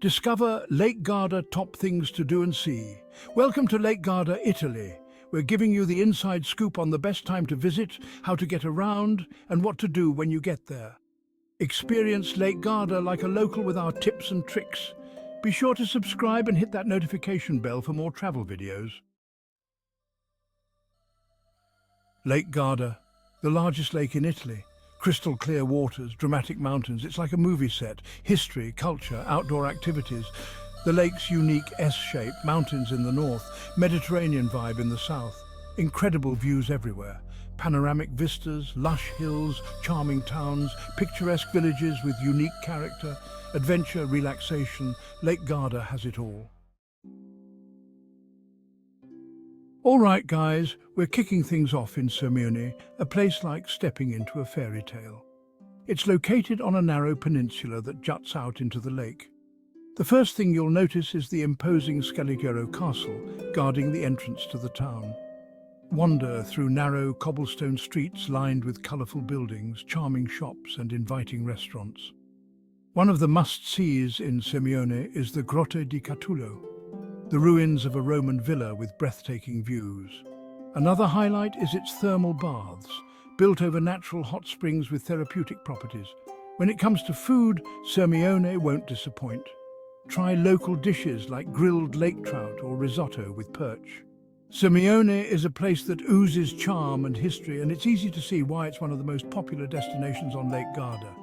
Discover Lake Garda top things to do and see. Welcome to Lake Garda, Italy. We're giving you the inside scoop on the best time to visit, how to get around, and what to do when you get there. Experience Lake Garda like a local with our tips and tricks. Be sure to subscribe and hit that notification bell for more travel videos. Lake Garda, the largest lake in Italy. Crystal clear waters, dramatic mountains. It's like a movie set. History, culture, outdoor activities. The lake's unique S-shape, mountains in the north, Mediterranean vibe in the south. Incredible views everywhere. Panoramic vistas, lush hills, charming towns, picturesque villages with unique character, adventure, relaxation. Lake Garda has it all. All right, guys, we're kicking things off in Sirmione, a place like stepping into a fairy tale. It's located on a narrow peninsula that juts out into the lake. The first thing you'll notice is the imposing Scaligero Castle, guarding the entrance to the town. Wander through narrow cobblestone streets lined with colourful buildings, charming shops and inviting restaurants. One of the must-sees in Sirmione is the Grotte di Catullo, the ruins of a Roman villa with breathtaking views. Another highlight is its thermal baths, built over natural hot springs with therapeutic properties. When it comes to food, Sirmione won't disappoint. Try local dishes like grilled lake trout or risotto with perch. Sirmione is a place that oozes charm and history, and it's easy to see why it's one of the most popular destinations on Lake Garda.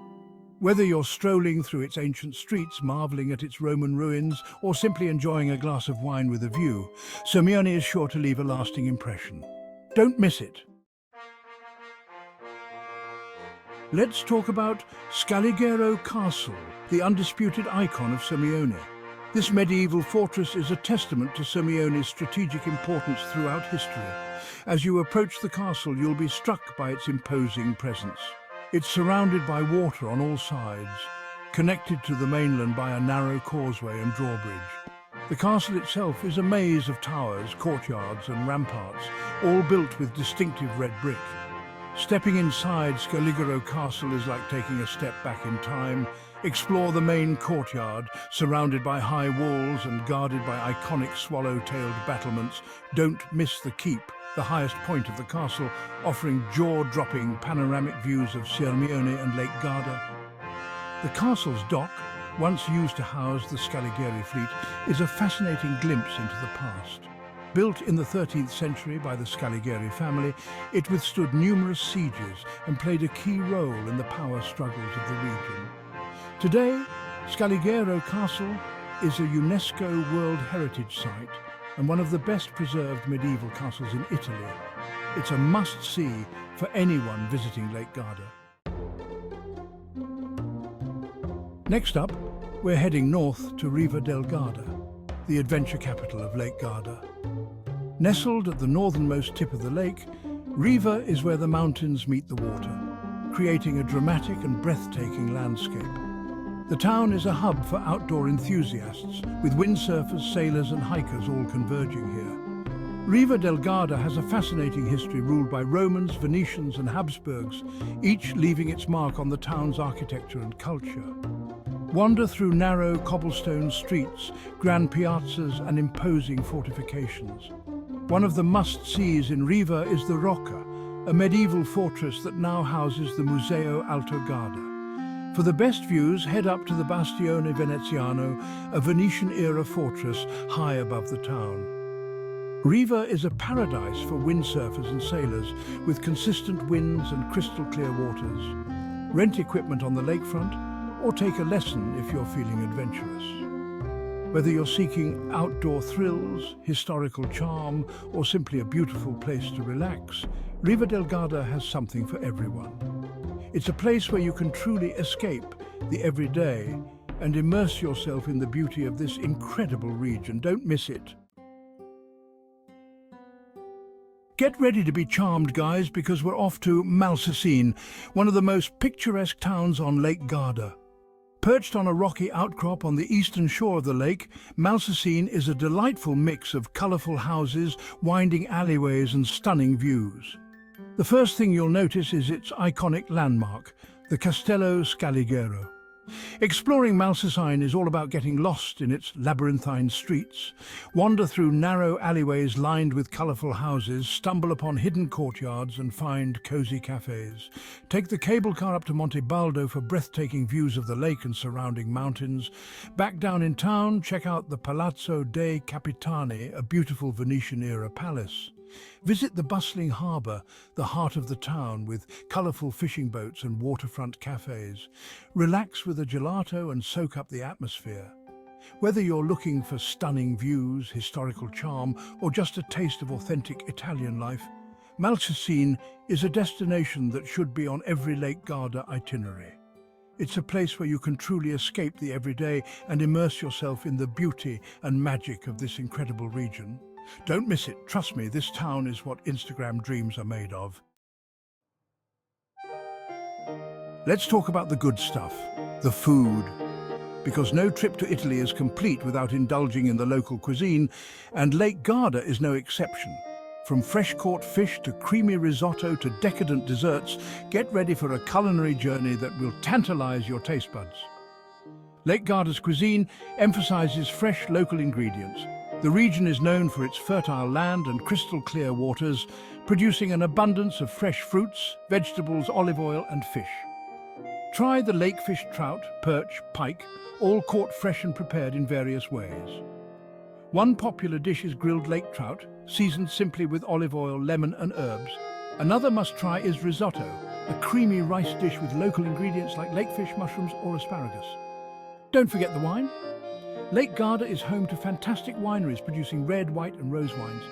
Whether you're strolling through its ancient streets, marveling at its Roman ruins, or simply enjoying a glass of wine with a view, Sirmione is sure to leave a lasting impression. Don't miss it. Let's talk about Scaligero Castle, the undisputed icon of Sirmione. This medieval fortress is a testament to Sirmione's strategic importance throughout history. As you approach the castle, you'll be struck by its imposing presence. It's surrounded by water on all sides, connected to the mainland by a narrow causeway and drawbridge. The castle itself is a maze of towers, courtyards and ramparts, all built with distinctive red brick. Stepping inside Scaligero Castle is like taking a step back in time. Explore the main courtyard, surrounded by high walls and guarded by iconic swallow-tailed battlements. Don't miss the keep, the highest point of the castle, offering jaw-dropping panoramic views of Sirmione and Lake Garda. The castle's dock, once used to house the Scaligeri fleet, is a fascinating glimpse into the past. Built in the 13th century by the Scaligeri family, it withstood numerous sieges and played a key role in the power struggles of the region. Today, Scaligero Castle is a UNESCO World Heritage Site and one of the best preserved medieval castles in Italy. It's a must-see for anyone visiting Lake Garda. Next up, we're heading north to Riva del Garda, the adventure capital of Lake Garda. Nestled at the northernmost tip of the lake, Riva is where the mountains meet the water, creating a dramatic and breathtaking landscape. The town is a hub for outdoor enthusiasts, with windsurfers, sailors and hikers all converging here. Riva del Garda has a fascinating history ruled by Romans, Venetians and Habsburgs, each leaving its mark on the town's architecture and culture. Wander through narrow cobblestone streets, grand piazzas and imposing fortifications. One of the must-sees in Riva is the Rocca, a medieval fortress that now houses the Museo Alto Garda. For the best views, head up to the Bastione Veneziano, a Venetian-era fortress high above the town. Riva is a paradise for windsurfers and sailors, with consistent winds and crystal-clear waters. Rent equipment on the lakefront, or take a lesson if you're feeling adventurous. Whether you're seeking outdoor thrills, historical charm, or simply a beautiful place to relax, Riva del Garda has something for everyone. It's a place where you can truly escape the everyday and immerse yourself in the beauty of this incredible region. Don't miss it. Get ready to be charmed, guys, because we're off to Malcesine, one of the most picturesque towns on Lake Garda. Perched on a rocky outcrop on the eastern shore of the lake, Malcesine is a delightful mix of colourful houses, winding alleyways and stunning views. The first thing you'll notice is its iconic landmark, the Castello Scaligero. Exploring Malcesine is all about getting lost in its labyrinthine streets. Wander through narrow alleyways lined with colourful houses, stumble upon hidden courtyards and find cosy cafes. Take the cable car up to Monte Baldo for breathtaking views of the lake and surrounding mountains. Back down in town, check out the Palazzo dei Capitani, a beautiful Venetian-era palace. Visit the bustling harbour, the heart of the town, with colourful fishing boats and waterfront cafes. Relax with a gelato and soak up the atmosphere. Whether you're looking for stunning views, historical charm, or just a taste of authentic Italian life, Malcesine is a destination that should be on every Lake Garda itinerary. It's a place where you can truly escape the everyday and immerse yourself in the beauty and magic of this incredible region. Don't miss it. Trust me, this town is what Instagram dreams are made of. Let's talk about the good stuff, the food. Because no trip to Italy is complete without indulging in the local cuisine, and Lake Garda is no exception. From fresh-caught fish to creamy risotto to decadent desserts, get ready for a culinary journey that will tantalize your taste buds. Lake Garda's cuisine emphasizes fresh local ingredients. The region is known for its fertile land and crystal-clear waters, producing an abundance of fresh fruits, vegetables, olive oil and fish. Try the lake fish trout, perch, pike, all caught fresh and prepared in various ways. One popular dish is grilled lake trout, seasoned simply with olive oil, lemon and herbs. Another must-try is risotto, a creamy rice dish with local ingredients like lakefish, mushrooms or asparagus. Don't forget the wine. Lake Garda is home to fantastic wineries producing red, white and rose wines.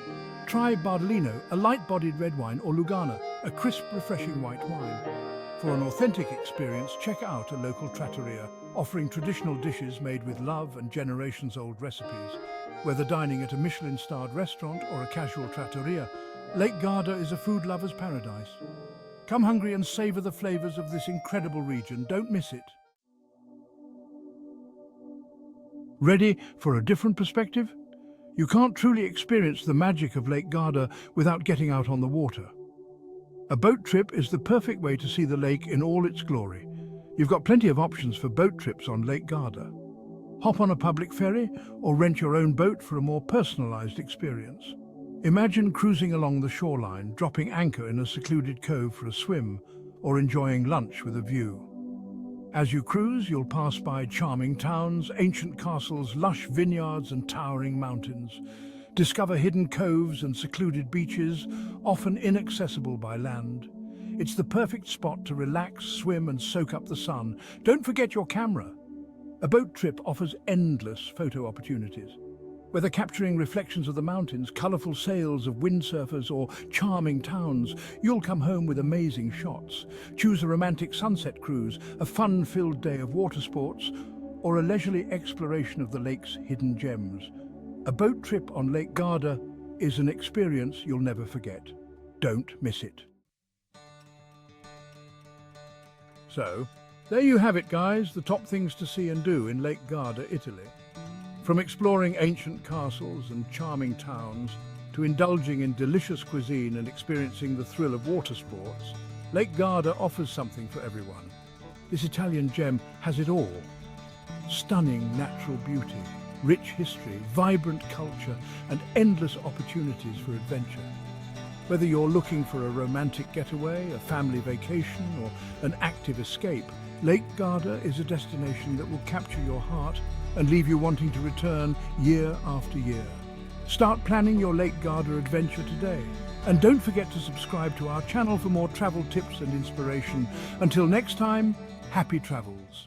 Try Bardolino, a light-bodied red wine, or Lugana, a crisp, refreshing white wine. For an authentic experience, check out a local trattoria, offering traditional dishes made with love and generations-old recipes. Whether dining at a Michelin-starred restaurant or a casual trattoria, Lake Garda is a food lover's paradise. Come hungry and savor the flavors of this incredible region. Don't miss it. Ready for a different perspective? You can't truly experience the magic of Lake Garda without getting out on the water. A boat trip is the perfect way to see the lake in all its glory. You've got plenty of options for boat trips on Lake Garda. Hop on a public ferry or rent your own boat for a more personalized experience. Imagine cruising along the shoreline, dropping anchor in a secluded cove for a swim, or enjoying lunch with a view. As you cruise, you'll pass by charming towns, ancient castles, lush vineyards and towering mountains. Discover hidden coves and secluded beaches, often inaccessible by land. It's the perfect spot to relax, swim and soak up the sun. Don't forget your camera. A boat trip offers endless photo opportunities. Whether capturing reflections of the mountains, colourful sails of windsurfers or charming towns, you'll come home with amazing shots. Choose a romantic sunset cruise, a fun-filled day of water sports, or a leisurely exploration of the lake's hidden gems. A boat trip on Lake Garda is an experience you'll never forget. Don't miss it. So, there you have it, guys, the top things to see and do in Lake Garda, Italy. From exploring ancient castles and charming towns to indulging in delicious cuisine and experiencing the thrill of water sports, Lake Garda offers something for everyone. This Italian gem has it all. Stunning natural beauty, rich history, vibrant culture, and endless opportunities for adventure. Whether you're looking for a romantic getaway, a family vacation, or an active escape, Lake Garda is a destination that will capture your heart and leave you wanting to return year after year. Start planning your Lake Garda adventure today. And don't forget to subscribe to our channel for more travel tips and inspiration. Until next time, happy travels.